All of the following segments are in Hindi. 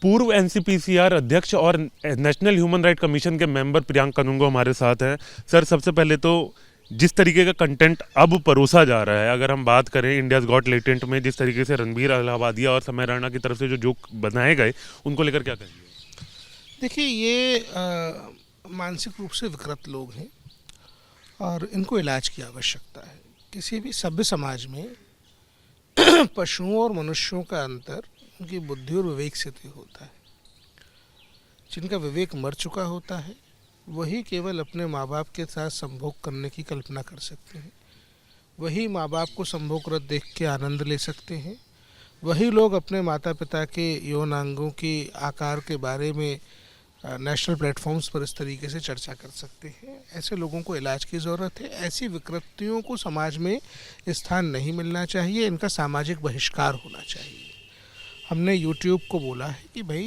पूर्व एनसीपीसीआर अध्यक्ष और नेशनल ह्यूमन राइट कमीशन के मेंबर प्रियांक कानूनगो हमारे साथ हैं। सर, सबसे पहले तो जिस तरीके का कंटेंट अब परोसा जा रहा है, अगर हम बात करें इंडियाज गॉट लेटेंट में जिस तरीके से रणबीर इलाहाबादिया और समय राणा की तरफ से जो जोक बनाए गए, उनको लेकर क्या कहेंगे? देखिए, ये मानसिक रूप से विकृत लोग हैं और इनको इलाज की आवश्यकता है। किसी भी सभ्य समाज में पशुओं और मनुष्यों का अंतर उनकी बुद्धि और विवेक से तय होता है। जिनका विवेक मर चुका होता है वही केवल अपने माँ बाप के साथ संभोग करने की कल्पना कर सकते हैं। वही माँ बाप को संभोगरत देख के आनंद ले सकते हैं। वही लोग अपने माता पिता के यौनांगों के आकार के बारे में नेशनल प्लेटफॉर्म्स पर इस तरीके से चर्चा कर सकते हैं। ऐसे लोगों को इलाज की ज़रूरत है। ऐसी विकृतियों को समाज में स्थान नहीं मिलना चाहिए। इनका सामाजिक बहिष्कार होना चाहिए। हमने YouTube को बोला है कि भाई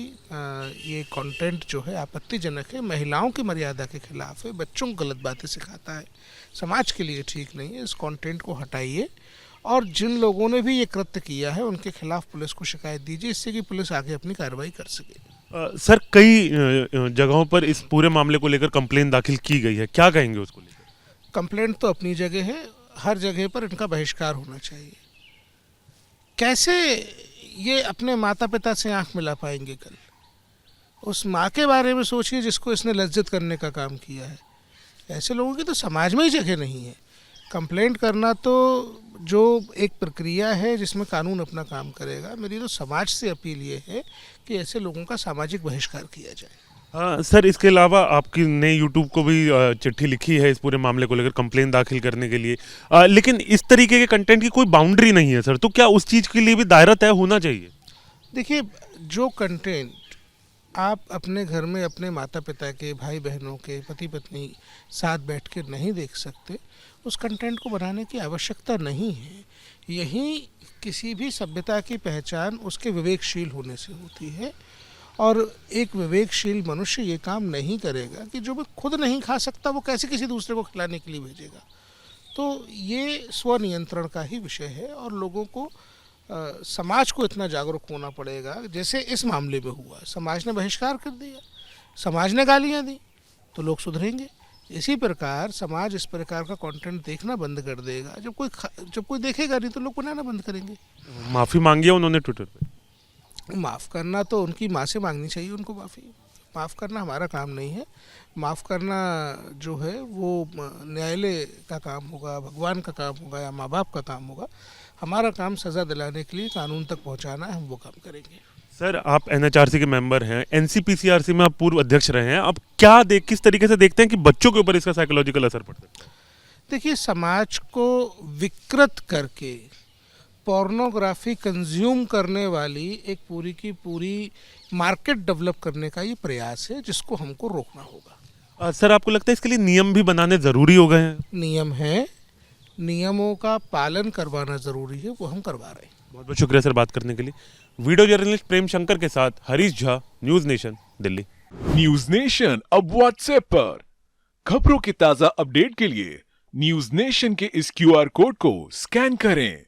ये कंटेंट जो है आपत्तिजनक है, महिलाओं की मर्यादा के खिलाफ है, बच्चों को गलत बातें सिखाता है, समाज के लिए ठीक नहीं है। इस कंटेंट को हटाइए और जिन लोगों ने भी ये कृत्य किया है उनके खिलाफ पुलिस को शिकायत दीजिए, इससे कि पुलिस आगे अपनी कार्रवाई कर सके। सर, कई जगहों पर इस पूरे मामले को लेकर कंप्लेन दाखिल की गई है, क्या कहेंगे उसको लेकर? कंप्लेंट तो अपनी जगह है, हर जगह पर इनका बहिष्कार होना चाहिए। कैसे ये अपने माता पिता से आंख मिला पाएंगे कल? उस माँ के बारे में सोचिए जिसको इसने लज्जित करने का काम किया है। ऐसे लोगों की तो समाज में ही जगह नहीं है। कंप्लेंट करना तो जो एक प्रक्रिया है जिसमें कानून अपना काम करेगा। मेरी तो समाज से अपील ये है कि ऐसे लोगों का सामाजिक बहिष्कार किया जाए। हाँ सर, इसके अलावा आपकी ने यूट्यूब को भी चिट्ठी लिखी है इस पूरे मामले को लेकर कंप्लेन दाखिल करने के लिए, लेकिन इस तरीके के कंटेंट की कोई बाउंड्री नहीं है सर, तो क्या उस चीज़ के लिए भी दायरा तय होना चाहिए? देखिए, जो कंटेंट आप अपने घर में अपने माता पिता के, भाई बहनों के, पति पत्नी साथ बैठ के नहीं देख सकते, उस कंटेंट को बनाने की आवश्यकता नहीं है। यही किसी भी सभ्यता की पहचान उसके विवेकशील होने से होती है। और एक विवेकशील मनुष्य ये काम नहीं करेगा कि जो वो खुद नहीं खा सकता वो कैसे किसी दूसरे को खिलाने के लिए भेजेगा। तो ये स्वनियंत्रण का ही विषय है और लोगों को समाज को इतना जागरूक होना पड़ेगा। जैसे इस मामले में हुआ, समाज ने बहिष्कार कर दिया, समाज ने गालियाँ दी, तो लोग सुधरेंगे। इसी प्रकार समाज इस प्रकार का कंटेंट देखना बंद कर देगा। जब कोई देखेगा नहीं तो लोग बनाना बंद करेंगे। माफ़ी मांगी है उन्होंने ट्विटर पे। माफ़ करना तो उनकी माँ से मांगनी चाहिए उनको माफ़ी। माफ़ करना हमारा काम नहीं है। माफ़ करना जो है वो न्यायालय का काम होगा, भगवान का काम होगा या माँ बाप का काम होगा। हमारा काम सज़ा दिलाने के लिए कानून तक पहुंचाना है, हम वो काम करेंगे। सर, आप एनएचआरसी के मेंबर हैं, एनसीपीसीआरसी में आप पूर्व अध्यक्ष रहे हैं, अब किस तरीके से देखते हैं कि बच्चों के ऊपर इसका साइकोलॉजिकल असर पड़ सकता है? देखिए, समाज को विकृत करके पोर्नोग्राफी कंज्यूम करने वाली एक पूरी की पूरी मार्केट डेवलप करने का ये प्रयास है जिसको हमको रोकना होगा। सर, आपको लगता है इसके लिए नियम भी बनाने ज़रूरी हो गए हैं? नियम है, नियमों का पालन करवाना ज़रूरी है, वो हम करवा रहे हैं। बहुत बहुत शुक्रिया सर बात करने के लिए। वीडियो जर्नलिस्ट प्रेम शंकर के साथ Harish Jha, news nation, Delhi. News nation अब व्हाट्सएप पर खबरों के ताजा अपडेट के लिए न्यूज नेशन के इस QR कोड को स्कैन करें।